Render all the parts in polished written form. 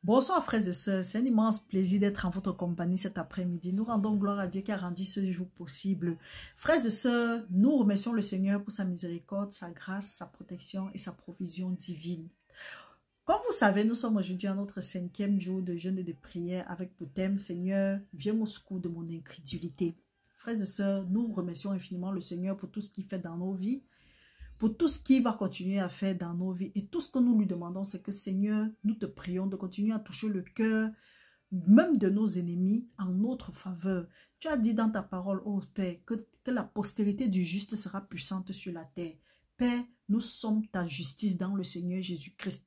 Bonsoir frères et sœurs, c'est un immense plaisir d'être en votre compagnie cet après-midi. Nous rendons gloire à Dieu qui a rendu ce jour possible. Frères et sœurs, nous remercions le Seigneur pour sa miséricorde, sa grâce, sa protection et sa provision divine. Comme vous savez, nous sommes aujourd'hui à notre 5e jour de jeûne et de prière avec le thème « Seigneur, viens au secours de mon incrédulité ». Frères et sœurs, nous remercions infiniment le Seigneur pour tout ce qu'il fait dans nos vies, pour tout ce qu'il va continuer à faire dans nos vies. Et tout ce que nous lui demandons, c'est que Seigneur, nous te prions de continuer à toucher le cœur, même de nos ennemis, en notre faveur. Tu as dit dans ta parole, ô Père, que la postérité du juste sera puissante sur la terre. Père, nous sommes ta justice dans le Seigneur Jésus-Christ.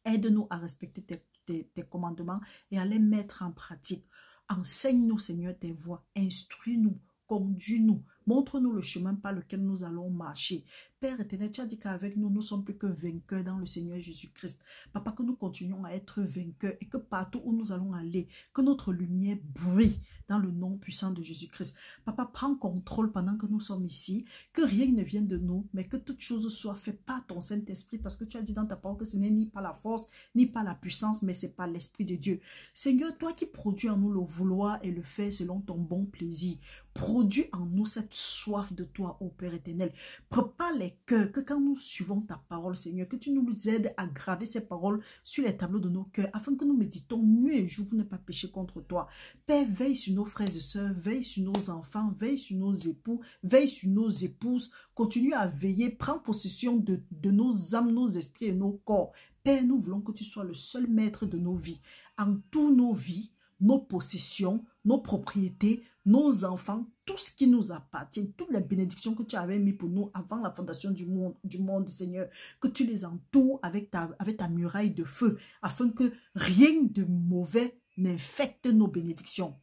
Aide-nous à respecter tes commandements et à les mettre en pratique. Enseigne-nous, Seigneur, tes voies. Instruis-nous, conduis-nous. Montre-nous le chemin par lequel nous allons marcher. Père éternel, tu as dit qu'avec nous, nous sommes plus que vainqueurs dans le Seigneur Jésus-Christ. Papa, que nous continuons à être vainqueurs et que partout où nous allons aller, que notre lumière brille dans le nom puissant de Jésus-Christ. Papa, prends contrôle pendant que nous sommes ici, que rien ne vienne de nous, mais que toute chose soit faite par ton Saint-Esprit, parce que tu as dit dans ta parole que ce n'est ni par la force, ni par la puissance, mais c'est par l'Esprit de Dieu. Seigneur, toi qui produis en nous le vouloir et le faire selon ton bon plaisir, produis en nous cette soif de toi, ô Père éternel. Prépare les cœurs, que quand nous suivons ta parole, Seigneur, que tu nous aides à graver ces paroles sur les tableaux de nos cœurs, afin que nous méditons nuit et jour pour ne pas pécher contre toi. Père, veille sur nos frères et sœurs, veille sur nos enfants, veille sur nos époux, veille sur nos épouses. Continue à veiller, prends possession de nos âmes, nos esprits et nos corps. Père, nous voulons que tu sois le seul maître de nos vies. En toutes nos vies, nos possessions, nos propriétés, nos enfants, tout ce qui nous appartient, toutes les bénédictions que tu avais mis pour nous avant la fondation du monde, Seigneur, que tu les entoures avec ta muraille de feu, afin que rien de mauvais n'infecte nos bénédictions.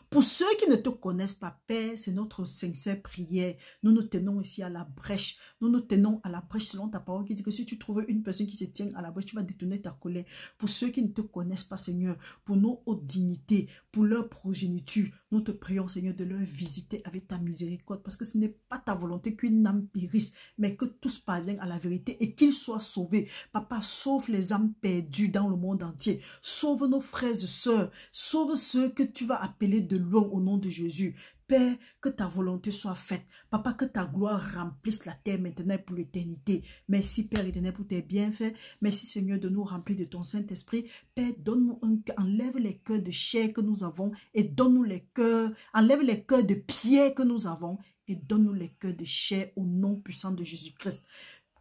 Pour ceux qui ne te connaissent pas, Père, c'est notre sincère prière. Nous nous tenons ici à la brèche. Nous nous tenons à la brèche selon ta parole qui dit que si tu trouves une personne qui se tient à la brèche, tu vas détourner ta colère. Pour ceux qui ne te connaissent pas, Seigneur, pour nos hautes dignités, pour leur progéniture, nous te prions, Seigneur, de leur visiter avec ta miséricorde, parce que ce n'est pas ta volonté qu'une âme périsse, mais que tous parviennent à la vérité et qu'ils soient sauvés. Papa, sauve les âmes perdues dans le monde entier. Sauve nos frères et sœurs. Sauve ceux que tu vas appeler de loin au nom de Jésus. Père, que ta volonté soit faite. Papa, que ta gloire remplisse la terre maintenant pour l'éternité. Merci Père éternel pour tes bienfaits. Merci Seigneur de nous remplir de ton Saint-Esprit. Père, donne-nous enlève les cœurs de chair que nous avons et donne-nous les cœurs, enlève les cœurs de pierre que nous avons et donne-nous les cœurs de chair au nom puissant de Jésus-Christ.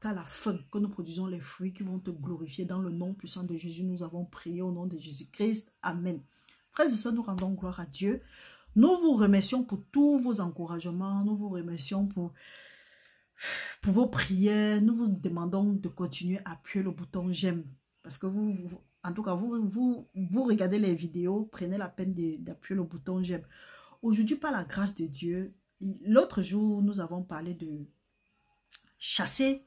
Qu'à la fin, que nous produisons les fruits qui vont te glorifier dans le nom puissant de Jésus. Nous avons prié au nom de Jésus-Christ. Amen. Frères et sœurs, nous rendons gloire à Dieu. Nous vous remercions pour tous vos encouragements. Nous vous remercions pour vos prières. Nous vous demandons de continuer à appuyer le bouton j'aime. Parce que en tout cas, vous regardez les vidéos, prenez la peine d'appuyer le bouton j'aime. Aujourd'hui, par la grâce de Dieu, l'autre jour, nous avons parlé de chasser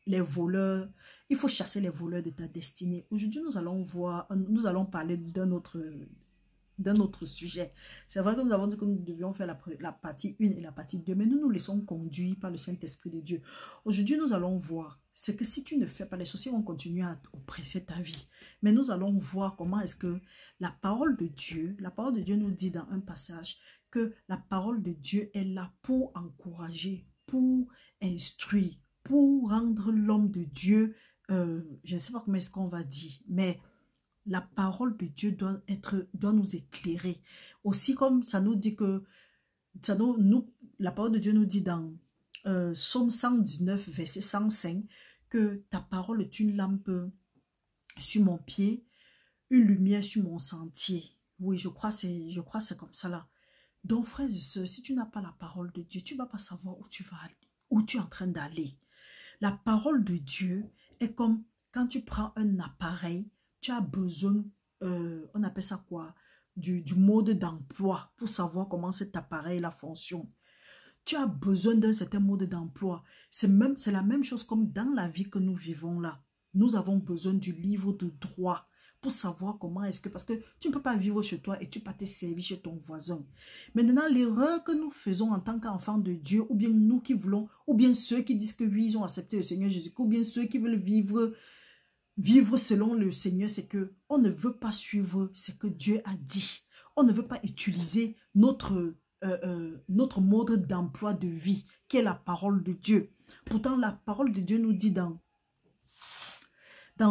les voleurs. Il faut chasser les voleurs de ta destinée. Aujourd'hui, nous allons parler d'un autre sujet. C'est vrai que nous avons dit que nous devions faire la partie 1 et la partie 2, mais nous nous laissons conduire par le Saint-Esprit de Dieu. Aujourd'hui, nous allons voir, c'est que si tu ne fais pas, les sorciers vont continuer à oppresser ta vie. Mais nous allons voir comment est-ce que la parole de Dieu nous dit dans un passage que la parole de Dieu est là pour encourager, pour instruire, pour rendre l'homme de Dieu, je ne sais pas comment est-ce qu'on va dire, mais la parole de Dieu doit nous éclairer. Aussi comme ça nous dit que, la parole de Dieu nous dit dans Psaume 119, verset 105, que ta parole est une lampe sur mon pied, une lumière sur mon sentier. Oui, je crois que c'est comme ça là. Donc frères et sœurs, si tu n'as pas la parole de Dieu, tu ne vas pas savoir où tu vas aller, où tu es en train d'aller. La parole de Dieu est comme quand tu prends un appareil, tu as besoin, on appelle ça quoi, du mode d'emploi pour savoir comment cet appareil-là fonctionne. Tu as besoin d'un certain mode d'emploi. C'est la même chose comme dans la vie que nous vivons là. Nous avons besoin du livre de droit pour savoir comment est-ce que... Parce que tu ne peux pas vivre chez toi et tu ne peux pas te servir chez ton voisin. Maintenant, l'erreur que nous faisons en tant qu'enfants de Dieu, ou bien nous qui voulons, ou bien ceux qui disent que oui, ils ont accepté le Seigneur Jésus, ou bien ceux qui veulent vivre Vivre selon le Seigneur, c'est que on ne veut pas suivre ce que Dieu a dit. On ne veut pas utiliser notre mode d'emploi de vie, qui est la parole de Dieu. Pourtant, la parole de Dieu nous dit dans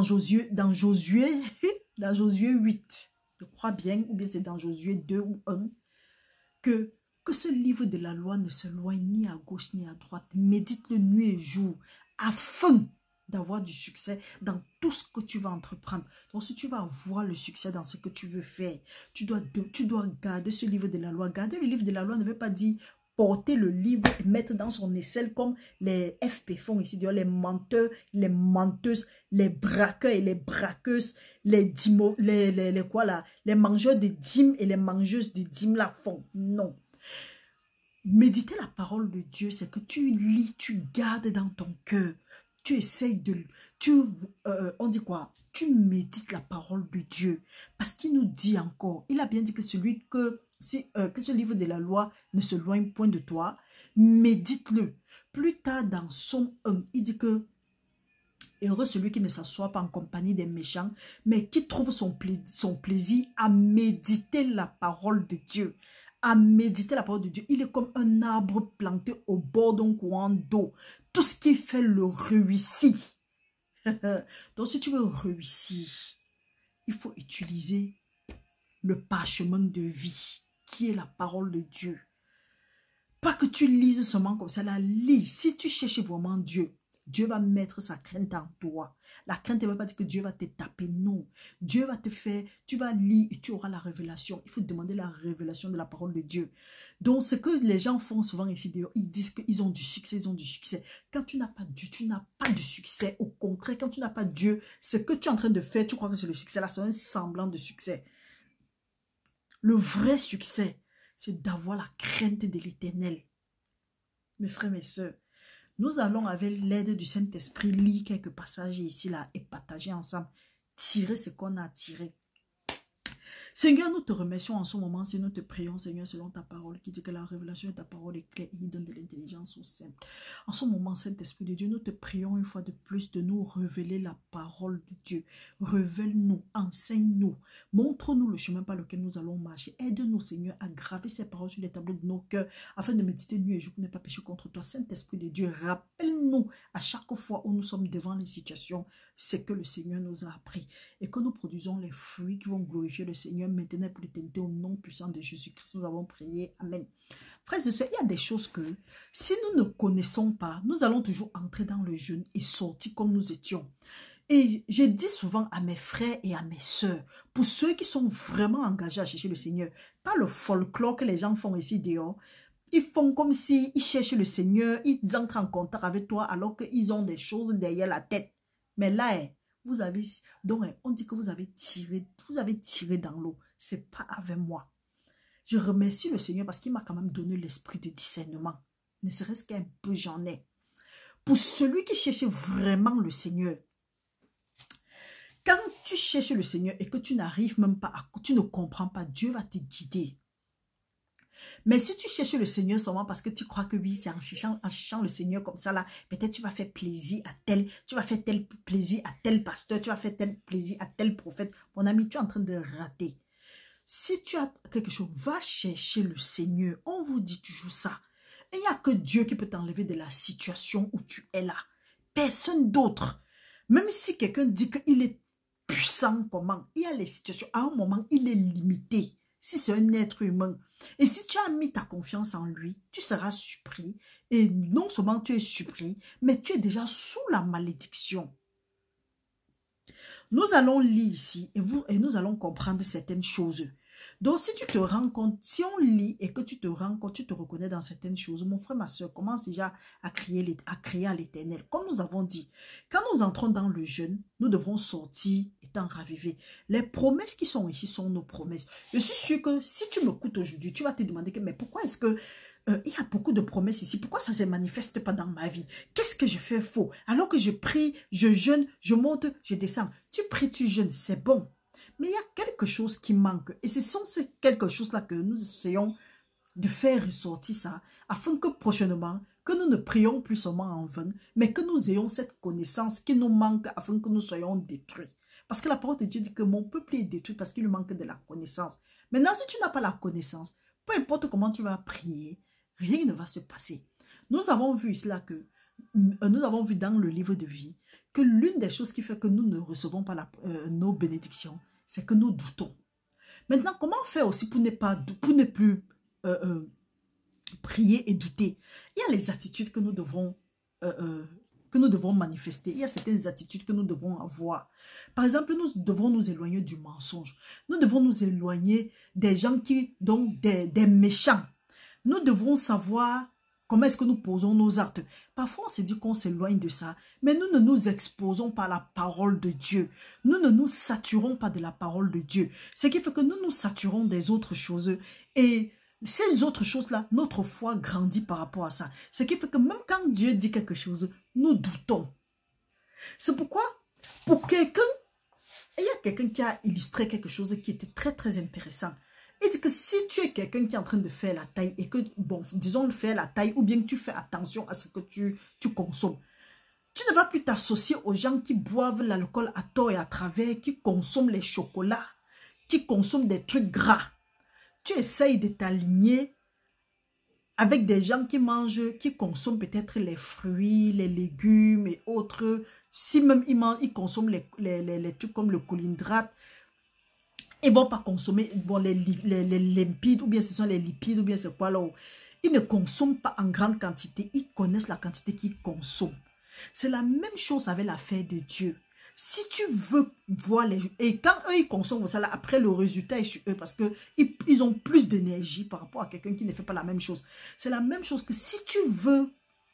Josué, dans Josué 8, je crois bien, ou bien c'est dans Josué 2 ou 1, que ce livre de la loi ne s'éloigne ni à gauche ni à droite. Médite-le nuit et jour, afin d'avoir du succès dans tout ce que tu vas entreprendre. Donc, si tu vas avoir le succès dans ce que tu veux faire, tu dois garder ce livre de la loi. Garder le livre de la loi ne veut pas dire porter le livre et mettre dans son aisselle comme les FP font ici, les menteurs, les menteuses, les braqueurs et les braqueuses, les mangeurs de dîmes et les mangeuses de dîmes la font. Non. Méditer la parole de Dieu, c'est que tu lis, tu gardes dans ton cœur. Tu essayes on dit quoi? Tu médites la parole de Dieu. Parce qu'il nous dit encore, il a bien dit que que ce livre de la loi ne se loigne point de toi, médite-le. Plus tard dans Somme 1, il dit que heureux celui qui ne s'assoit pas en compagnie des méchants, mais qui trouve son plaisir à méditer la parole de Dieu. À méditer la parole de Dieu. Il est comme un arbre planté au bord d'un courant d'eau. Tout ce qui fait le réussit. Donc, si tu veux réussir, il faut utiliser le parchemin de vie, qui est la parole de Dieu. Pas que tu lises seulement comme ça, la lis. Si tu cherches vraiment Dieu, Dieu va mettre sa crainte en toi. La crainte ne veut pas dire que Dieu va te taper, non. Dieu va te faire, tu vas lire et tu auras la révélation. Il faut demander la révélation de la parole de Dieu. Donc, ce que les gens font souvent ici, ils disent qu'ils ont du succès, ils ont du succès. Quand tu n'as pas Dieu, tu n'as pas de succès. Au contraire, quand tu n'as pas Dieu, ce que tu es en train de faire, tu crois que c'est le succès. Là, c'est un semblant de succès. Le vrai succès, c'est d'avoir la crainte de l'Éternel. Mes frères, mes sœurs, nous allons, avec l'aide du Saint-Esprit, lire quelques passages ici, là, et partager ensemble, tirer ce qu'on a tiré. Seigneur, nous te remercions en ce moment, si nous te prions, Seigneur, selon ta parole, qui dit que la révélation de ta parole est claire et il donne de l'intelligence aux simples. En ce moment, Saint-Esprit de Dieu, nous te prions une fois de plus de nous révéler la parole de Dieu. Révèle-nous, enseigne-nous, montre-nous le chemin par lequel nous allons marcher. Aide-nous, Seigneur, à graver ces paroles sur les tableaux de nos cœurs, afin de méditer nuit et jour pour ne pas pécher contre toi. Saint-Esprit de Dieu, rappelle-nous à chaque fois où nous sommes devant les situations, c'est que le Seigneur nous a appris et que nous produisons les fruits qui vont glorifier le Seigneur maintenant pour l'éternité au nom puissant de Jésus-Christ. Nous avons prié. Amen. Frères et sœurs, il y a des choses que si nous ne connaissons pas, nous allons toujours entrer dans le jeûne et sortir comme nous étions. Et je dis souvent à mes frères et à mes sœurs, pour ceux qui sont vraiment engagés à chercher le Seigneur, pas le folklore que les gens font ici dehors. Ils font comme s'ils cherchent le Seigneur, ils entrent en contact avec toi alors qu'ils ont des choses derrière la tête. Mais là, vous avez, donc on dit que vous avez tiré dans l'eau. C'est pas avec moi. Je remercie le Seigneur parce qu'il m'a quand même donné l'esprit de discernement. Ne serait-ce qu'un peu, j'en ai. Pour celui qui cherche vraiment le Seigneur, quand tu cherches le Seigneur et que tu n'arrives même pas tu ne comprends pas, Dieu va te guider. Mais si tu cherches le Seigneur seulement parce que tu crois que oui, c'est en cherchant le Seigneur comme ça là, peut-être tu vas faire plaisir à tel, tu vas faire tel plaisir à tel pasteur, tu vas faire tel plaisir à tel prophète. Mon ami, tu es en train de rater. Si tu as quelque chose, va chercher le Seigneur. On vous dit toujours ça. Et il n'y a que Dieu qui peut t'enlever de la situation où tu es là. Personne d'autre. Même si quelqu'un dit qu'il est puissant, comment? Il y a les situations, à un moment, il est limité. Si c'est un être humain. Et si tu as mis ta confiance en lui, tu seras surpris. Et non seulement tu es surpris, mais tu es déjà sous la malédiction. Nous allons lire ici et nous allons comprendre certaines choses. Donc, si tu te rends compte, si on lit et que tu te rends compte, tu te reconnais dans certaines choses, mon frère, ma soeur, commence déjà à crier à l'Éternel. Comme nous avons dit, quand nous entrons dans le jeûne, nous devrons sortir étant ravivés. Les promesses qui sont ici sont nos promesses. Je suis sûre que si tu m'écoutes aujourd'hui, tu vas te demander que, mais pourquoi est-ce que il y a beaucoup de promesses ici. Pourquoi ça ne se manifeste pas dans ma vie? Qu'est-ce que je fais faux? Alors que je prie, je jeûne, je monte, je descends. Tu pries, tu jeûnes, c'est bon. Mais il y a quelque chose qui manque. Et ce sont ces quelque chose-là que nous essayons de faire ressortir ça, afin que prochainement, que nous ne prions plus seulement en vain, mais que nous ayons cette connaissance qui nous manque afin que nous soyons détruits. Parce que la parole de Dieu dit que mon peuple est détruit parce qu'il lui manque de la connaissance. Maintenant, si tu n'as pas la connaissance, peu importe comment tu vas prier, rien ne va se passer. Nous avons vu cela que, nous avons vu dans le livre de vie, que l'une des choses qui fait que nous ne recevons pas nos bénédictions, c'est que nous doutons. Maintenant, comment faire aussi pour ne plus prier et douter? Il y a les attitudes que nous devons manifester. Il y a certaines attitudes que nous devons avoir. Par exemple, nous devons nous éloigner du mensonge. Nous devons nous éloigner des gens donc des méchants. Nous devons savoir comment est-ce que nous posons nos actes. Parfois, on se dit qu'on s'éloigne de ça, mais nous ne nous exposons pas à la parole de Dieu. Nous ne nous saturons pas de la parole de Dieu. Ce qui fait que nous nous saturons des autres choses. Et ces autres choses-là, notre foi grandit par rapport à ça. Ce qui fait que même quand Dieu dit quelque chose, nous doutons. C'est pourquoi, pour quelqu'un, il y a quelqu'un qui a illustré quelque chose qui était très très intéressant. Il dit que si tu es quelqu'un qui est en train de faire la taille et que, bon, disons faire la taille ou bien que tu fais attention à ce que tu consommes, tu ne vas plus t'associer aux gens qui boivent l'alcool à tort et à travers, qui consomment les chocolats, qui consomment des trucs gras. Tu essayes de t'aligner avec des gens qui mangent, qui consomment peut-être les fruits, les légumes et autres. Si même ils consomment les trucs comme le kohlenhydrate, ils ne vont pas consommer les lipides, ou bien ce sont les lipides, ou bien c'est quoi là. Ils ne consomment pas en grande quantité, ils connaissent la quantité qu'ils consomment. C'est la même chose avec l'affaire de Dieu. Si tu veux voir les... Et quand eux, ils consomment ça, là, après le résultat est sur eux parce qu'ils ont plus d'énergie par rapport à quelqu'un qui ne fait pas la même chose. C'est la même chose que si tu veux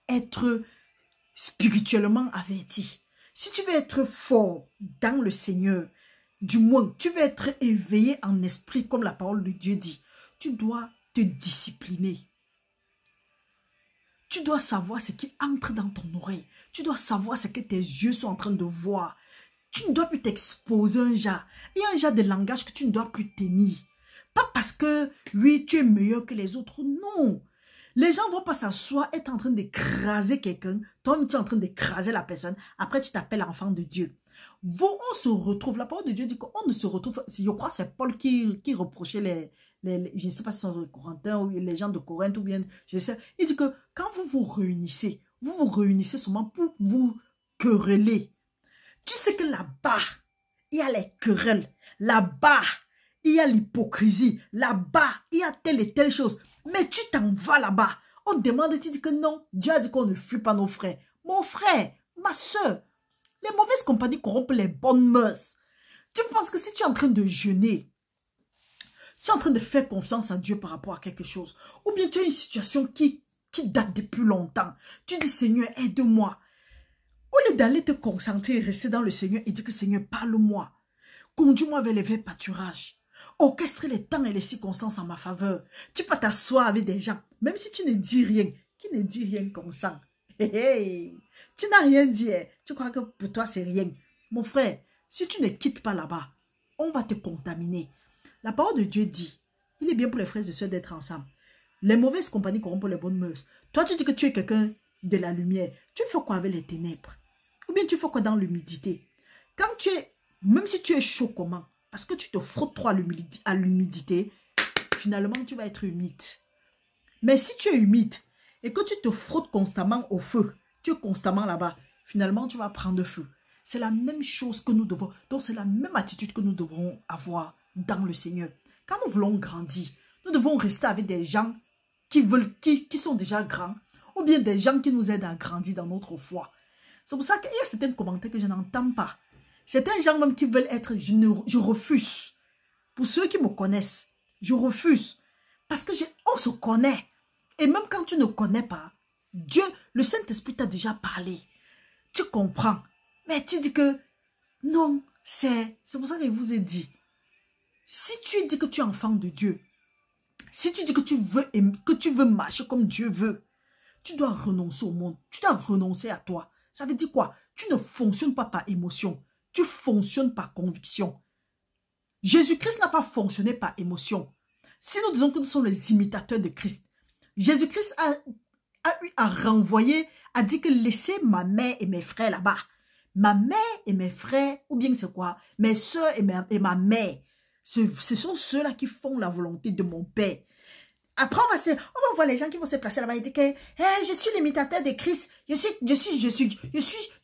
être spirituellement averti, si tu veux être fort dans le Seigneur, du moins, tu veux être éveillé en esprit comme la parole de Dieu dit, tu dois te discipliner. Tu dois savoir ce qui entre dans ton oreille. Tu dois savoir ce que tes yeux sont en train de voir. Tu ne dois plus t'exposer un genre. Il y a un genre de langage que tu ne dois plus tenir. Pas parce que, oui, tu es meilleur que les autres. Non. Les gens ne vont pas s'asseoir, être en train d'écraser quelqu'un. Toi-même, tu es en train d'écraser la personne. Après, tu t'appelles enfant de Dieu. On se retrouve. La parole de Dieu dit qu'on ne se retrouve. Je crois que c'est Paul qui reprochait je ne sais pas si ce sont les Corinthiens ou les gens de Corinthe ou bien, je sais. Il dit que quand vous réunissez seulement pour vous quereller. Tu sais que là-bas, il y a les querelles. Là-bas, il y a l'hypocrisie. Là-bas, il y a telle et telle chose. Mais tu t'en vas là-bas. On te demande, tu dis que non. Dieu a dit qu'on ne fuit pas nos frères. Mon frère, ma soeur, les mauvaises compagnies corrompent les bonnes mœurs. Tu penses que si tu es en train de jeûner, tu es en train de faire confiance à Dieu par rapport à quelque chose, ou bien tu as une situation qui date depuis longtemps, tu dis Seigneur, aide-moi. Au lieu d'aller te concentrer et rester dans le Seigneur et dire que Seigneur, parle-moi, conduis-moi vers les verts pâturages, orchestre les temps et les circonstances en ma faveur. Tu peux t'asseoir avec des gens, même si tu ne dis rien, qui ne dit rien consent. Hey, hey. Tu n'as rien dit, tu crois que pour toi c'est rien. Mon frère, si tu ne quittes pas là-bas, on va te contaminer. La parole de Dieu dit, il est bien pour les frères et sœurs d'être ensemble. Les mauvaises compagnies corrompent les bonnes mœurs. Toi, tu dis que tu es quelqu'un de la lumière. Tu fais quoi avec les ténèbres? Ou bien tu fais quoi dans l'humidité? Quand tu es, même si tu es chaud comment, parce que tu te frottes trop à l'humidité, finalement tu vas être humide. Mais si tu es humide et que tu te frottes constamment au feu, tu es constamment là-bas, finalement tu vas prendre feu. C'est la même chose que nous devons, donc c'est la même attitude que nous devrons avoir dans le Seigneur. Quand nous voulons grandir, nous devons rester avec des gens qui sont déjà grands, ou bien des gens qui nous aident à grandir dans notre foi. C'est pour ça qu'il y a certains commentaires que je n'entends pas. Certains gens même qui veulent être, je refuse. Pour ceux qui me connaissent, je refuse. Parce que on se connaît. Et même quand tu ne connais pas, Dieu, le Saint-Esprit t'a déjà parlé. Tu comprends. Mais tu dis que non, c'est pour ça que je vous ai dit. Si tu dis que tu es enfant de Dieu, si tu dis que tu veux marcher comme Dieu veut, tu dois renoncer au monde. Tu dois renoncer à toi. Ça veut dire quoi? Tu ne fonctionnes pas par émotion. Tu fonctionnes par conviction. Jésus-Christ n'a pas fonctionné par émotion. Si nous disons que nous sommes les imitateurs de Christ, Jésus-Christ a renvoyé, a dit que laissez ma mère et mes frères là-bas. Ma mère et mes frères, ou bien c'est quoi? Mes soeurs et ma mère. Ce sont ceux-là qui font la volonté de mon père. Après, on va voir les gens qui vont se placer là-bas et dire que je suis l'imitateur de Christ. Je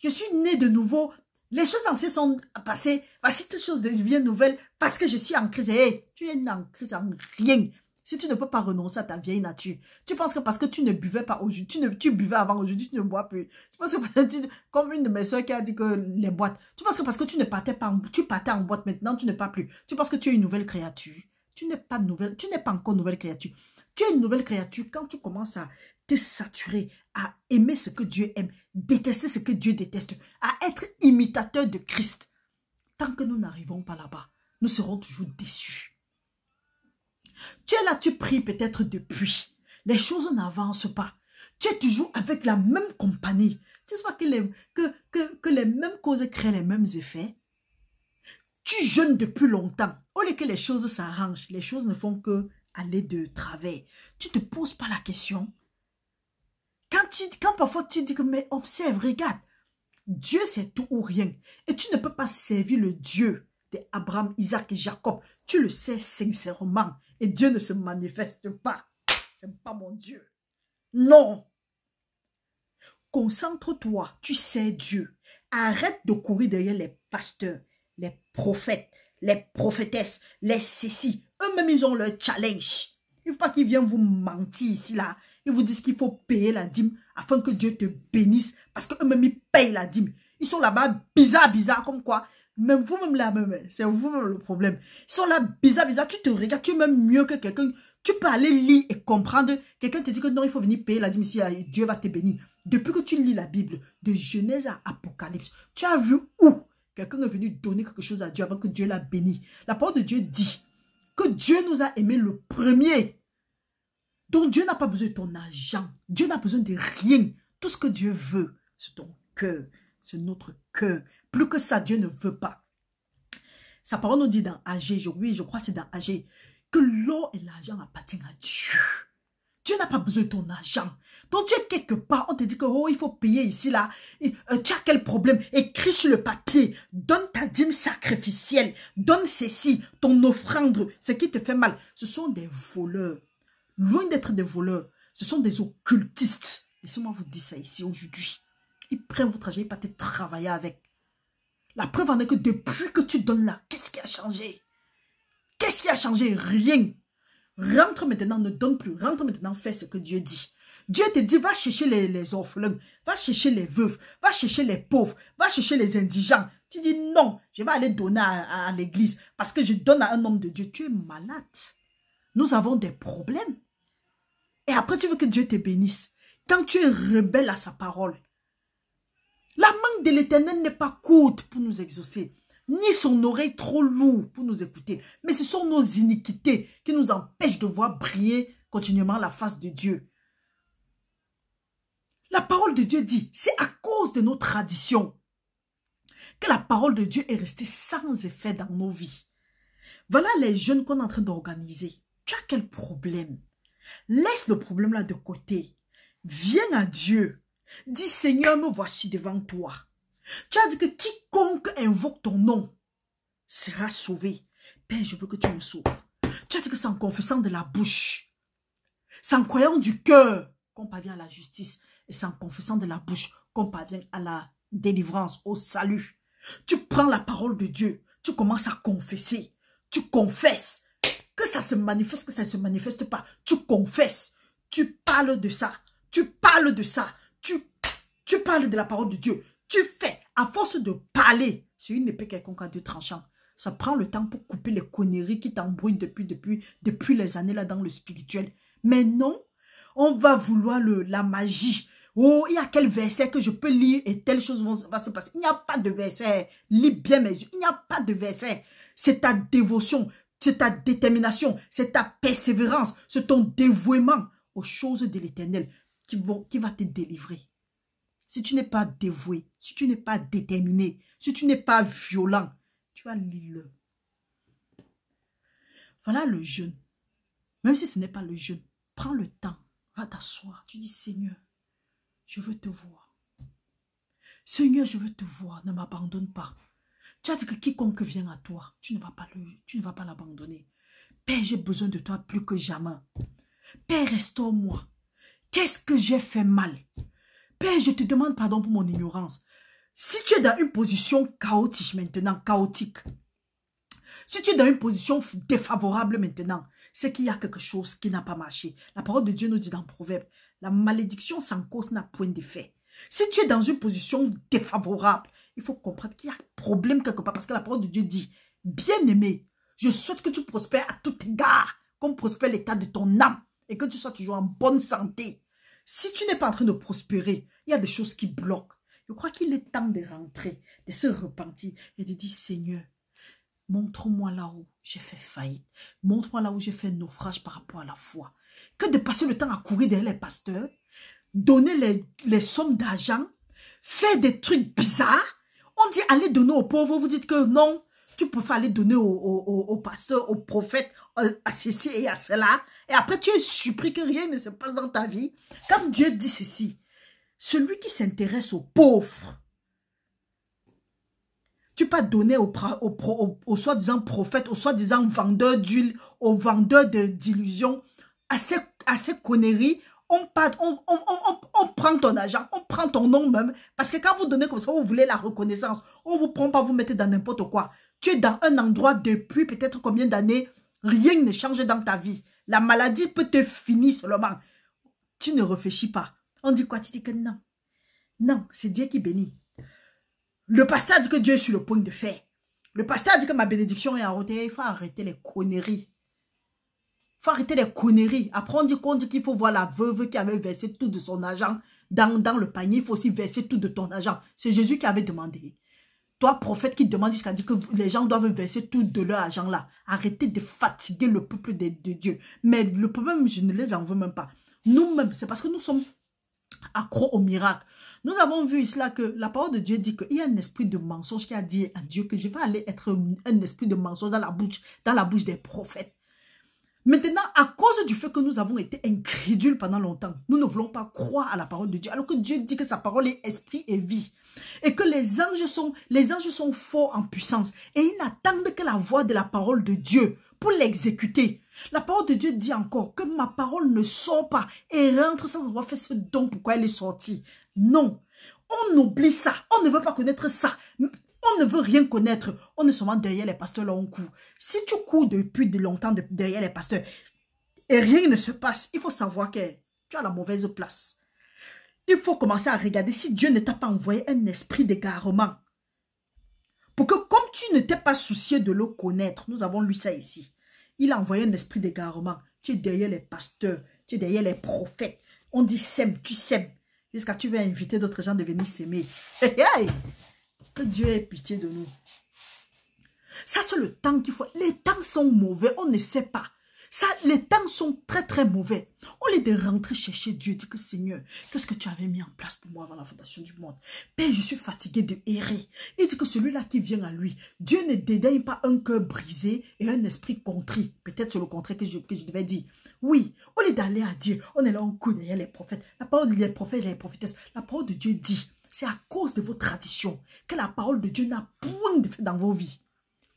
suis né de nouveau. Les choses anciennes sont passées. Voici toutes choses deviennent nouvelles parce que je suis en Christ. Hey, tu es né en Christ en rien. Si tu ne peux pas renoncer à ta vieille nature, tu penses que parce que tu ne buvais pas aujourd'hui, tu buvais avant aujourd'hui, tu ne bois plus. Tu penses que comme une de mes soeurs qui a dit que les boîtes, tu penses que parce que tu partais en boîte maintenant, tu ne pars plus. Tu penses que tu es une nouvelle créature. Tu n'es pas encore nouvelle créature. Tu es une nouvelle créature quand tu commences à te saturer, à aimer ce que Dieu aime, détester ce que Dieu déteste, à être imitateur de Christ. Tant que nous n'arrivons pas là-bas, nous serons toujours déçus. Tu es là, tu pries peut-être depuis. Les choses n'avancent pas. Tu es toujours avec la même compagnie. Tu sais pas que les mêmes causes créent les mêmes effets. Tu jeûnes depuis longtemps. Au lieu que les choses s'arrangent, les choses ne font que aller de travers. Tu ne te poses pas la question. Quand parfois tu dis que, mais observe, regarde, Dieu c'est tout ou rien. Et tu ne peux pas servir le Dieu d'Abraham, Isaac et Jacob. Tu le sais sincèrement. Et Dieu ne se manifeste pas. C'est pas mon Dieu. Non. Concentre-toi. Tu sais Dieu. Arrête de courir derrière les pasteurs, les prophètes, les prophétesses, les cécis. Eux-mêmes, ils ont leur challenge. Il ne faut pas qu'ils viennent vous mentir ici, là. Ils vous disent qu'il faut payer la dîme afin que Dieu te bénisse. Parce qu'eux-mêmes, ils payent la dîme. Ils sont là-bas bizarre, comme quoi. Même vous-même là, c'est vous-même le problème. Ils sont là bizarre. Tu te regardes, tu es même mieux que quelqu'un. Tu peux aller lire et comprendre. Quelqu'un te dit que non, il faut venir payer la dîme ici, Dieu va te bénir. Depuis que tu lis la Bible, de Genèse à Apocalypse, tu as vu où quelqu'un est venu donner quelque chose à Dieu avant que Dieu l'a béni. La parole de Dieu dit que Dieu nous a aimés le premier. Donc Dieu n'a pas besoin de ton argent. Dieu n'a besoin de rien. Tout ce que Dieu veut, c'est ton cœur. C'est notre cœur. Plus que ça, Dieu ne veut pas. Sa parole nous dit dans Agé, oui, je crois que c'est dans Agé, que l'or et l'argent appartiennent à Dieu. Dieu n'a pas besoin de ton argent. Donc tu es quelque part, on te dit que oh, il faut payer ici, là. Et, tu as quel problème? Écris sur le papier. Donne ta dîme sacrificielle. Donne ceci, ton offrande, ce qui te fait mal. Ce sont des voleurs. Loin d'être des voleurs, ce sont des occultistes. Laissez-moi vous dire ça ici aujourd'hui. Ils prennent votre argent, ils partent travailler avec. La preuve en est que depuis que tu donnes là, qu'est-ce qui a changé? Qu'est-ce qui a changé? Rien. Rentre maintenant, ne donne plus. Rentre maintenant, fais ce que Dieu dit. Dieu te dit, va chercher les orphelins, va chercher les veuves, va chercher les pauvres, va chercher les indigents. Tu dis non, je vais aller donner à l'église parce que je donne à un homme de Dieu. Tu es malade. Nous avons des problèmes. Et après, tu veux que Dieu te bénisse. Quand tu es rebelle à sa parole, la main de l'Éternel n'est pas courte pour nous exaucer, ni son oreille trop lourde pour nous écouter. Mais ce sont nos iniquités qui nous empêchent de voir briller continuellement la face de Dieu. La parole de Dieu dit, c'est à cause de nos traditions que la parole de Dieu est restée sans effet dans nos vies. Voilà les jeûnes qu'on est en train d'organiser. Tu as quel problème? Laisse le problème là de côté. Viens à Dieu. Dis Seigneur, me voici devant toi. Tu as dit que quiconque invoque ton nom sera sauvé. Père, je veux que tu me sauves. Tu as dit que c'est en confessant de la bouche, c'est en croyant du cœur qu'on parvient à la justice. Et c'est en confessant de la bouche qu'on parvient à la délivrance, au salut. Tu prends la parole de Dieu, tu commences à confesser. Tu confesses. Que ça se manifeste, que ça ne se manifeste pas. Tu confesses. Tu parles de ça. Tu parles de ça. Tu parles de la parole de Dieu. Tu fais. À force de parler, c'est une épée quelconque à deux tranchants. Ça prend le temps pour couper les conneries qui t'embrouillent depuis les années là dans le spirituel. Mais non, on va vouloir la magie. Oh, il y a quel verset que je peux lire et telle chose va se passer. Il n'y a pas de verset. Lis bien mes yeux. Il n'y a pas de verset. C'est ta dévotion, c'est ta détermination, c'est ta persévérance, c'est ton dévouement aux choses de l'Éternel qui va te délivrer. Si tu n'es pas dévoué, si tu n'es pas déterminé, si tu n'es pas violent, tu vas lire. Voilà le jeûne. Même si ce n'est pas le jeûne, prends le temps, va t'asseoir. Tu dis Seigneur, je veux te voir. Seigneur, je veux te voir, ne m'abandonne pas. Tu as dit que quiconque vient à toi, tu ne vas pas l'abandonner. Père, j'ai besoin de toi plus que jamais. Père, restaure-moi. Qu'est-ce que j'ai fait mal? Père, je te demande pardon pour mon ignorance. Si tu es dans une position chaotique maintenant, chaotique, si tu es dans une position défavorable maintenant, c'est qu'il y a quelque chose qui n'a pas marché. La parole de Dieu nous dit dans Proverbe, la malédiction sans cause n'a point d'effet. Si tu es dans une position défavorable, il faut comprendre qu'il y a un problème quelque part parce que la parole de Dieu dit, bien-aimé, je souhaite que tu prospères à tout égard, comme prospère l'état de ton âme et que tu sois toujours en bonne santé. Si tu n'es pas en train de prospérer, il y a des choses qui bloquent. Je crois qu'il est temps de rentrer, de se repentir et de dire, Seigneur, montre-moi là où j'ai fait faillite. Montre-moi là où j'ai fait naufrage par rapport à la foi. Que de passer le temps à courir derrière les pasteurs, donner les sommes d'argent, faire des trucs bizarres. On dit allez donner aux pauvres, vous dites que non. Tu peux aller donner aux pasteurs, aux prophètes, à ceci et à cela. Et après, tu es surpris que rien ne se passe dans ta vie. Comme Dieu dit ceci, celui qui s'intéresse aux pauvres, tu peux donner aux soi-disant prophètes, aux soi-disant vendeurs d'huile, aux vendeurs d'illusions, à ces conneries. On prend ton argent, on prend ton nom même. Parce que quand vous donnez comme ça, vous voulez la reconnaissance. On ne vous prend pas, vous mettez dans n'importe quoi. Tu es dans un endroit depuis peut-être combien d'années, rien ne change dans ta vie. La maladie peut te finir seulement. Tu ne réfléchis pas. On dit quoi? Tu dis que non. Non, c'est Dieu qui bénit. Le pasteur a dit que Dieu est sur le point de faire. Le pasteur a dit que ma bénédiction est en route. Il faut arrêter les conneries. Il faut arrêter les conneries. Après, on dit qu'il faut voir la veuve qui avait versé tout de son argent dans le panier. Il faut aussi verser tout de ton argent. C'est Jésus qui avait demandé. Toi, prophète qui demande jusqu'à dire que les gens doivent verser tout de leur argent là. Arrêtez de fatiguer le peuple de Dieu. Mais le problème, je ne les en veux même pas. Nous-mêmes, c'est parce que nous sommes accros au miracle. Nous avons vu cela que la parole de Dieu dit qu'il y a un esprit de mensonge qui a dit à Dieu que je vais aller être un esprit de mensonge dans la bouche des prophètes. Maintenant, à cause du fait que nous avons été incrédules pendant longtemps, nous ne voulons pas croire à la parole de Dieu, alors que Dieu dit que sa parole est esprit et vie. Et que les anges sont forts en puissance. Et ils n'attendent que la voix de la parole de Dieu pour l'exécuter. La parole de Dieu dit encore que ma parole ne sort pas et rentre sans avoir fait ce don pourquoi elle est sortie. Non, on oublie ça, on ne veut pas connaître ça. On ne veut rien connaître. On est seulement derrière les pasteurs, là on court. Si tu cours depuis longtemps derrière les pasteurs et rien ne se passe, il faut savoir que tu as la mauvaise place. Il faut commencer à regarder si Dieu ne t'a pas envoyé un esprit d'égarement. Pour que comme tu ne t'es pas soucié de le connaître, nous avons lu ça ici. Il a envoyé un esprit d'égarement. Tu es derrière les pasteurs, tu es derrière les prophètes. On dit sème, tu sèmes. Jusqu'à tu vas inviter d'autres gens de venir s'aimer. Hey, hey. Que Dieu ait pitié de nous. Ça, c'est le temps qu'il faut. Les temps sont mauvais, on ne sait pas. Ça, les temps sont très, très mauvais. Au lieu de rentrer chercher Dieu, dit que Seigneur, qu'est-ce que tu avais mis en place pour moi avant la fondation du monde? Père, je suis fatigué de errer. Il dit que celui-là qui vient à lui, Dieu ne dédaigne pas un cœur brisé et un esprit contrit. Peut-être c'est le contraire que je devais dire. Oui, au lieu d'aller à Dieu, on est là, on court derrière les prophètes. La parole des prophètes et les prophétesses, la parole de Dieu dit, c'est à cause de vos traditions que la parole de Dieu n'a point d'effet dans vos vies.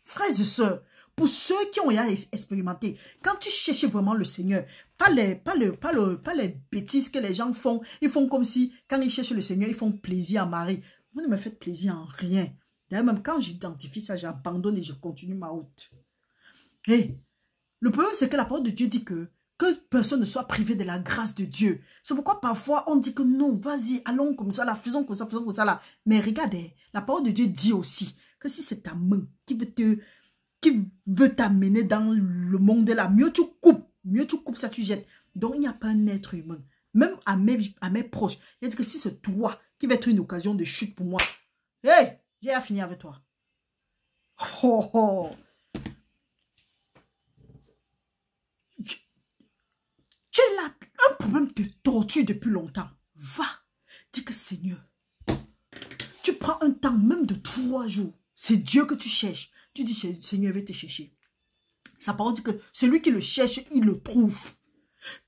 Frères et sœurs, pour ceux qui ont expérimenté, quand tu cherches vraiment le Seigneur, pas les bêtises que les gens font, ils font comme si, quand ils cherchent le Seigneur, ils font plaisir à Marie. Vous ne me faites plaisir en rien. D'ailleurs, même quand j'identifie ça, j'abandonne et je continue ma route. Et le problème, c'est que la parole de Dieu dit que personne ne soit privé de la grâce de Dieu. C'est pourquoi parfois on dit que non, vas-y, allons comme ça, là, faisons comme ça, là. Mais regardez, la parole de Dieu dit aussi que si c'est ta main qui veut t'amener dans le monde là, mieux tu coupes ça, tu jettes. Donc il n'y a pas un être humain. Même à mes proches, il dit que si c'est toi qui va être une occasion de chute pour moi, hey, j'ai à finir avec toi. Oh, oh. Tu es là, un problème te torture depuis longtemps. Va, dis que Seigneur, tu prends un temps même de 3 jours. C'est Dieu que tu cherches. Tu dis, Seigneur, va te chercher. Sa parole dit que celui qui le cherche, il le trouve.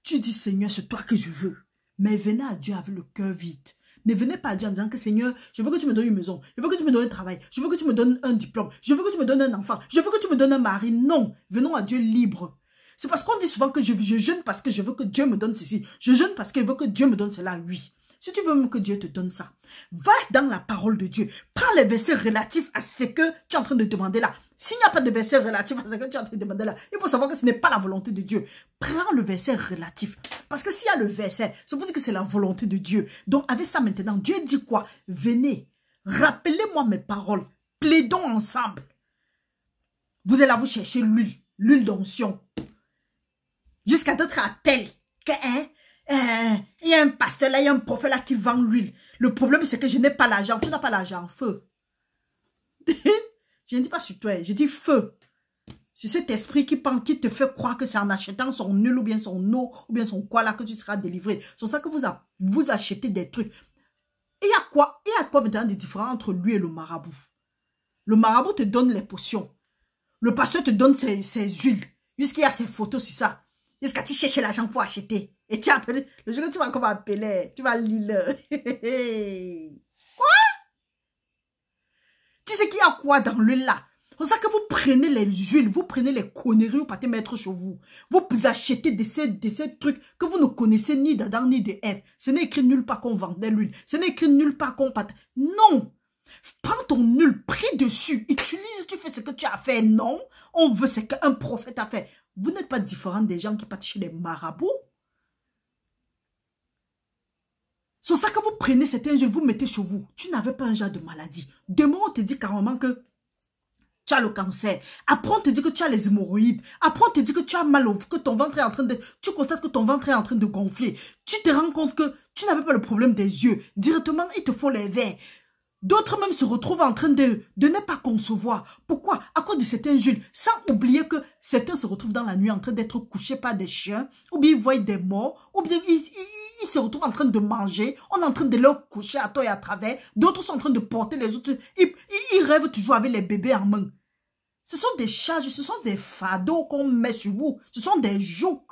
Tu dis, Seigneur, c'est toi que je veux. Mais venez à Dieu avec le cœur vide. Ne venez pas à Dieu en disant que Seigneur, je veux que tu me donnes une maison, je veux que tu me donnes un travail, je veux que tu me donnes un diplôme, je veux que tu me donnes un enfant, je veux que tu me donnes un mari. Non, venons à Dieu libre. C'est parce qu'on dit souvent que je jeûne parce que je veux que Dieu me donne ceci. Je jeûne parce que je veux que Dieu me donne cela. Oui. Si tu veux même que Dieu te donne ça, va dans la parole de Dieu. Prends les versets relatifs à ce que tu es en train de demander là. S'il n'y a pas de verset relatif à ce que tu es en train de demander là, il faut savoir que ce n'est pas la volonté de Dieu. Prends le verset relatif. Parce que s'il y a le verset, ça veut dire que c'est la volonté de Dieu. Donc avec ça maintenant, Dieu dit quoi? Venez, rappelez-moi mes paroles. Plaidons ensemble. Vous allez là vous chercher l'huile d'onction. Jusqu'à d'autres appels. Il y a un pasteur là, il y a un prophète là qui vend l'huile. Le problème, c'est que je n'ai pas l'argent. Tu n'as pas l'argent. Feu. Je ne dis pas sur toi, je dis feu. C'est cet esprit qui te fait croire que c'est en achetant son huile ou bien son eau ou bien son quoi là que tu seras délivré. C'est pour ça que vous achetez des trucs. Et il y a quoi? Il y a quoi maintenant de différent entre lui et le marabout? Le marabout te donne les potions. Le pasteur te donne ses huiles. Jusqu'il y a ses photos sur ça. Jusqu'à tu cherches l'argent pour acheter. Et tu appelles, le jour que tu vas comment appeler, tu vas lire. Quoi? Tu sais qu'il y a quoi dans l'huile là? C'est pour ça que vous prenez les huiles, vous prenez les conneries, vous partez mettre chez vous. Vous achetez de ces trucs que vous ne connaissez ni d'Adam ni de Ève. Ce n'est écrit nulle part qu'on vendait l'huile. Ce n'est écrit nulle part qu'on partait. Non! Prends ton huile, prie dessus, utilise, tu fais ce que tu as fait. Non, on veut ce qu'un prophète a fait. Vous n'êtes pas différent des gens qui partent chez les marabouts. C'est ça que vous prenez certains huiles, vous mettez chez vous. Tu n'avais pas un genre de maladie. Demain, on te dit carrément que tu as le cancer. Après, on te dit que tu as les hémorroïdes. Après, on te dit que tu as mal au ventre, que ton ventre est en train de... Tu constates que ton ventre est en train de gonfler. Tu te rends compte que tu n'avais pas le problème des yeux. Directement, il te faut les verres. D'autres même se retrouvent en train de ne pas concevoir. Pourquoi? À cause de certains huiles. Sans oublier que certains se retrouvent dans la nuit en train d'être couchés par des chiens. Ou bien ils voient des morts. Ou bien ils se retrouvent en train de manger. On est en train de leur coucher à tort et à travers. D'autres sont en train de porter les autres. Ils rêvent toujours avec les bébés en main. Ce sont des charges, ce sont des fardeaux qu'on met sur vous. Ce sont des jougs.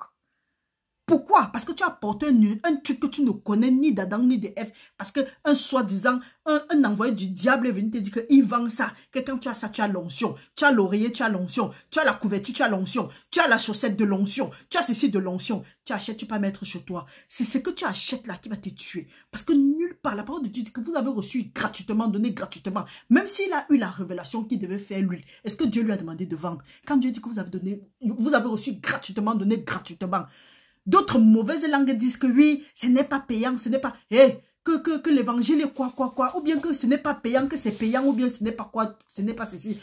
Pourquoi? Parce que tu as porté un truc que tu ne connais ni d'Adam ni de Ève. Parce qu'un soi-disant, un envoyé du diable est venu te dire qu'il vend ça. Que quand tu as ça, tu as l'onction. Tu as l'oreiller, tu as l'onction. Tu as la couverture, tu as l'onction. Tu as la chaussette de l'onction. Tu as ceci de l'onction. Tu achètes, tu peux mettre chez toi. C'est ce que tu achètes là qui va te tuer. Parce que nulle part, la parole de Dieu dit que vous avez reçu gratuitement, donné gratuitement. Même s'il a eu la révélation qu'il devait faire l'huile. Est-ce que Dieu lui a demandé de vendre? Quand Dieu dit que vous avez reçu gratuitement, donné gratuitement. D'autres mauvaises langues disent que oui, ce n'est pas payant, ce n'est pas... que l'évangile est quoi. Ou bien que ce n'est pas payant, que c'est payant, ou bien ce n'est pas quoi, ce n'est pas ceci.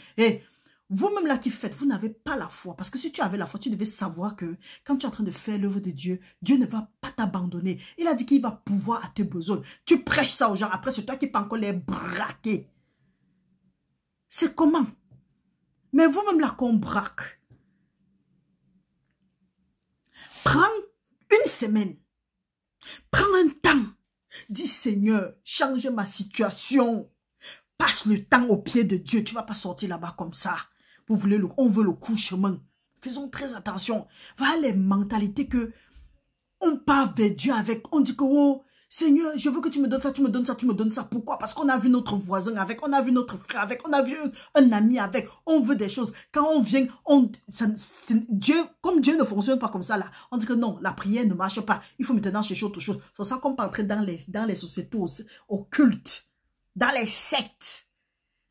Vous-même là qui faites, vous n'avez pas la foi. Parce que si tu avais la foi, tu devais savoir que quand tu es en train de faire l'œuvre de Dieu, Dieu ne va pas t'abandonner. Il a dit qu'il va pouvoir à tes besoins. Tu prêches ça aux gens, après c'est toi qui peux encore les braquer. C'est comment? Mais vous-même là qu'on braque. Prends une semaine. Prends un temps. Dis Seigneur, change ma situation. Passe le temps au pied de Dieu. Tu ne vas pas sortir là-bas comme ça. On veut le coup chemin. Faisons très attention. Voilà les mentalités que on part vers Dieu avec. On dit que oh, Seigneur, je veux que tu me donnes ça, tu me donnes ça, tu me donnes ça. Pourquoi? Parce qu'on a vu notre voisin avec, on a vu notre frère avec, on a vu un ami avec. On veut des choses. Quand on vient, Dieu, comme Dieu ne fonctionne pas comme ça là, on dit que non, la prière ne marche pas. Il faut maintenant chercher autre chose. C'est pour ça qu'on peut entrer dans les sociétés occultes, dans les sectes.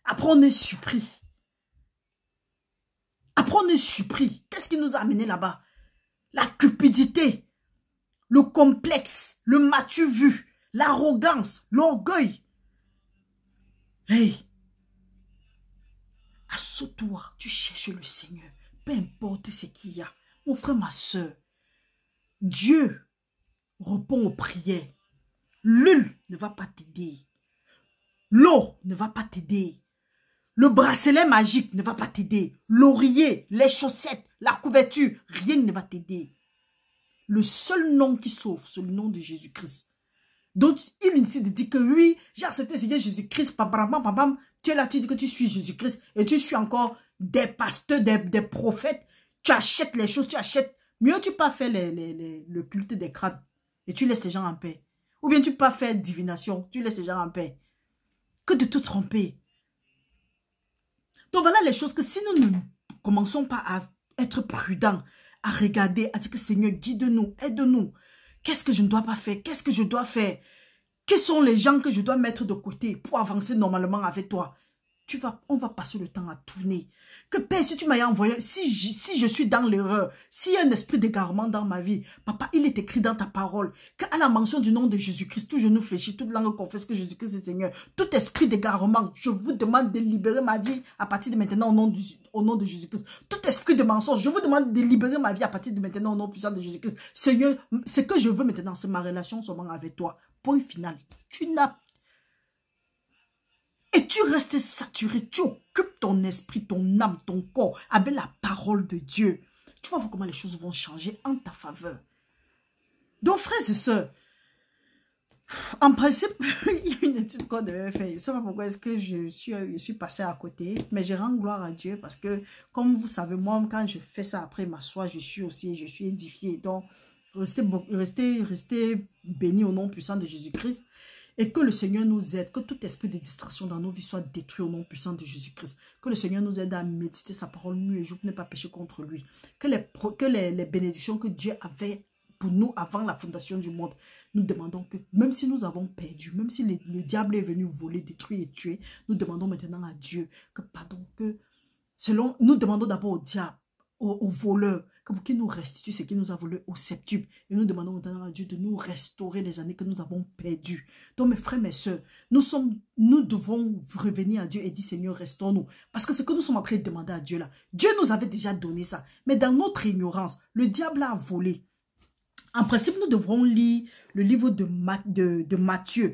Après, on est surpris. Après, on est surpris. Qu'est-ce qui nous a amené là-bas? La cupidité. Le complexe, le m'as-tu vu, l'arrogance, l'orgueil. Hey, assois-toi, tu cherches le Seigneur, peu importe ce qu'il y a. Mon frère, ma soeur, Dieu répond aux prières. L'huile ne va pas t'aider. L'eau ne va pas t'aider. Le bracelet magique ne va pas t'aider. L'oreiller, les chaussettes, la couverture, rien ne va t'aider. Le seul nom qui sauve, c'est le nom de Jésus-Christ. Donc, il décide de dire que oui, j'ai accepté le Seigneur Jésus-Christ. Tu es là, tu dis que tu suis Jésus-Christ. Et tu suis encore des pasteurs, des prophètes. Tu achètes les choses, tu achètes. Mieux tu pas faire le culte des crânes. et tu laisses les gens en paix. Ou bien tu peux pas faire divination, tu laisses les gens en paix. Que de te tromper. Donc voilà les choses que si nous ne commençons pas à être prudents, à regarder, à dire que Seigneur, guide-nous, aide-nous. Qu'est-ce que je ne dois pas faire? Qu'est-ce que je dois faire? Quels sont les gens que je dois mettre de côté pour avancer normalement avec toi? On va passer le temps à tourner. Que Père, si tu m'as envoyé, si je suis dans l'erreur, s'il y a un esprit d'égarement dans ma vie, Papa, il est écrit dans ta parole qu'à la mention du nom de Jésus-Christ, tout genou fléchit, toute langue confesse que Jésus-Christ est Seigneur. Tout esprit d'égarement, je vous demande de libérer ma vie à partir de maintenant au nom de Jésus-Christ. Tout esprit de mensonge, je vous demande de libérer ma vie à partir de maintenant au nom puissant de Jésus-Christ. Seigneur, ce que je veux maintenant, c'est ma relation seulement avec toi. Point final. Et tu restes saturé, tu occupes ton esprit, ton âme, ton corps avec la parole de Dieu. Tu vas voir comment les choses vont changer en ta faveur. Donc frères et sœurs, en principe, il y a une étude qu'on devait faire. Je ne sais pas pourquoi est-ce que je suis passée à côté, mais je rends gloire à Dieu parce que, comme vous savez, moi, quand je fais ça après m'asseoir, je suis édifiée. Donc, restez bénis au nom puissant de Jésus-Christ. Et que le Seigneur nous aide, que tout esprit de distraction dans nos vies soit détruit au nom puissant de Jésus-Christ. Que le Seigneur nous aide à méditer sa parole nuit et jour pour ne pas pécher contre lui. Que les bénédictions que Dieu avait pour nous avant la fondation du monde, nous demandons que, même si nous avons perdu, même si le diable est venu voler, détruire et tuer, nous demandons maintenant à Dieu que, pardon, nous demandons d'abord au diable, au voleur, pour qu'il nous restitue ce qu'il nous a volé au septuple. Et nous demandons maintenant à Dieu de nous restaurer les années que nous avons perdues. Donc mes frères, mes soeurs, nous devons revenir à Dieu et dire Seigneur, restaure-nous. Parce que ce que nous sommes en train de demander à Dieu là, Dieu nous avait déjà donné ça. Mais dans notre ignorance, le diable a volé. En principe, nous devrons lire le livre de Matthieu.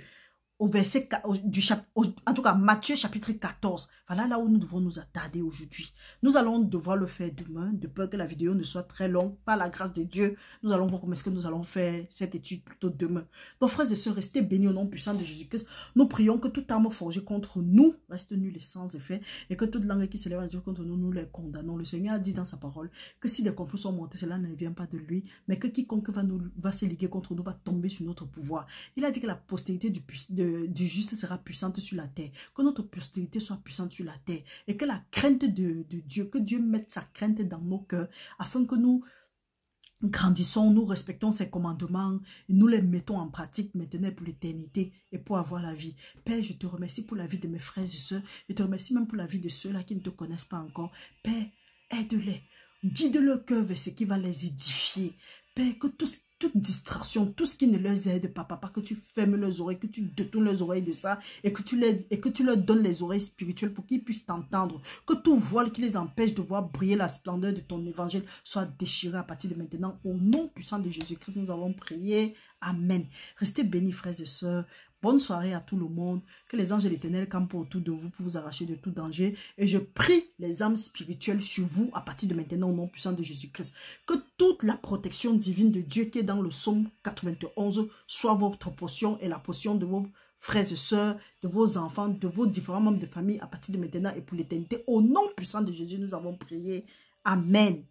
Au verset, en tout cas, Matthieu chapitre 14. Voilà là où nous devons nous attarder aujourd'hui. Nous allons devoir le faire demain, de peur que la vidéo ne soit très longue. Par la grâce de Dieu, nous allons voir comment est-ce que nous allons faire cette étude plutôt demain. Donc, frères et sœurs, restez bénis au nom puissant de Jésus-Christ. Nous prions que toute arme forgée contre nous reste nulle et sans effet. Et que toute langue qui s'élève à Dieu contre nous, nous les condamnons. Le Seigneur a dit dans sa parole que si des complots sont montés, cela ne vient pas de lui, mais que quiconque va se liguer contre nous va tomber sur notre pouvoir. Il a dit que la postérité du juste sera puissante sur la terre, que notre postérité soit puissante sur la terre et que la crainte de Dieu, que Dieu mette sa crainte dans nos cœurs afin que nous grandissons, nous respectons ses commandements et nous les mettons en pratique maintenant pour l'éternité et pour avoir la vie. Père, je te remercie pour la vie de mes frères et sœurs, je te remercie même pour la vie de ceux-là qui ne te connaissent pas encore. Père, aide-les, guide leur cœur vers ce qui va les édifier. Père, que toute distraction, tout ce qui ne leur aide pas, papa, que tu fermes leurs oreilles, que tu détournes leurs oreilles de ça et que tu leur donnes les oreilles spirituelles pour qu'ils puissent t'entendre. Que tout voile qui les empêche de voir briller la splendeur de ton évangile soit déchiré à partir de maintenant. Au nom puissant de Jésus-Christ, nous avons prié. Amen. Restez bénis, frères et sœurs. Bonne soirée à tout le monde. Que les anges de l'Éternel campent autour de vous pour vous arracher de tout danger. Et je prie les âmes spirituelles sur vous à partir de maintenant au nom puissant de Jésus-Christ. Que toute la protection divine de Dieu qui est dans le psaume 91 soit votre portion et la portion de vos frères et sœurs, de vos enfants, de vos différents membres de famille à partir de maintenant et pour l'éternité. Au nom puissant de Jésus, nous avons prié. Amen.